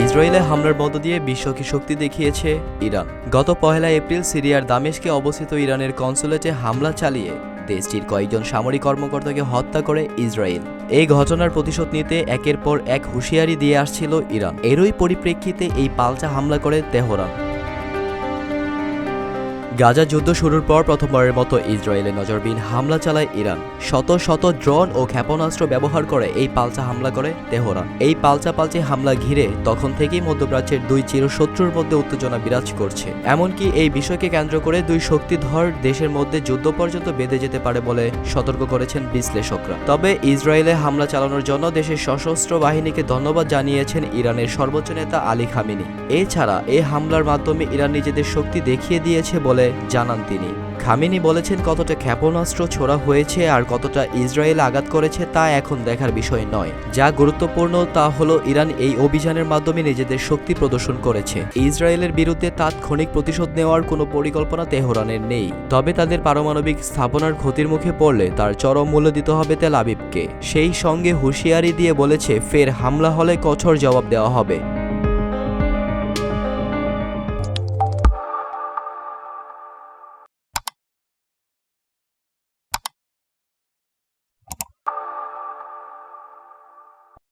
ইসরায়েলে হামলার মধ্য দিয়ে বিশ্বকে শক্তি দেখিয়েছে ইরান। গত 1 এপ্রিল সিরিয়ার দামেস্কে অবস্থিত ইরানের কনসুলেটে হামলা চালিয়ে দেশটির কয়েকজন সামরিক কর্মকর্তাকে হত্যা করে ইসরায়েল। এই ঘটনার প্রতিশোধ নিতে একের পর এক হুঁশিয়ারি দিয়ে আসছিল ইরান। এরই পরিপ্রেক্ষিতে এই পাল্টা হামলা করে তেহরান। গাজা যুদ্ধ শুরুর পর প্রথমবারের মতো ইসরায়েলে নজরবিহীন হামলা চালায় ইরান। শত শত ড্রোন ও ক্ষেপণাস্ত্র ব্যবহার করে এই পাল্টা হামলা করে তেহরান। এই পাল্টাপাল্টি হামলা ঘিরে তখন থেকেই মধ্যপ্রাচ্যের দুই চিরশত্রুর মধ্যে উত্তেজনা বিরাজ করছে। এমনকি এই বিষয়কে কেন্দ্র করে দুই শক্তিধর দেশের মধ্যে যুদ্ধ পর্যন্ত বেঁধে যেতে পারে বলে সতর্ক করেছেন বিশ্লেষকরা। তবে ইসরায়েলে হামলা চালানোর জন্য দেশের সশস্ত্র বাহিনীকে ধন্যবাদ জানিয়েছেন ইরানের সর্বোচ্চ নেতা আলী খামেনি। এছাড়া এই হামলার মাধ্যমে ইরান নিজেদের শক্তি দেখিয়ে দিয়েছে বলে জানান তিনি। খামেনি বলেছেন, কতটা ক্ষেপণাস্ত্র ছোড়া হয়েছে আর কতটা ইসরায়েল আঘাত করেছে তা এখন দেখার বিষয় নয়। যা গুরুত্বপূর্ণ তা হলো ইরান এই অভিযানের মাধ্যমে নিজেদের শক্তি প্রদর্শন করেছে। ইসরায়েলের বিরুদ্ধে তাৎক্ষণিক প্রতিশোধ নেওয়ার কোনো পরিকল্পনা তেহরানের নেই। তবে তাদের পারমাণবিক স্থাপনার ক্ষতির মুখে পড়লে তার চরম মূল্য দিতে হবে তেল আবিবকে। সেই সঙ্গে হুঁশিয়ারি দিয়ে বলেছে, ফের হামলা হলে কঠোর জবাব দেওয়া হবে।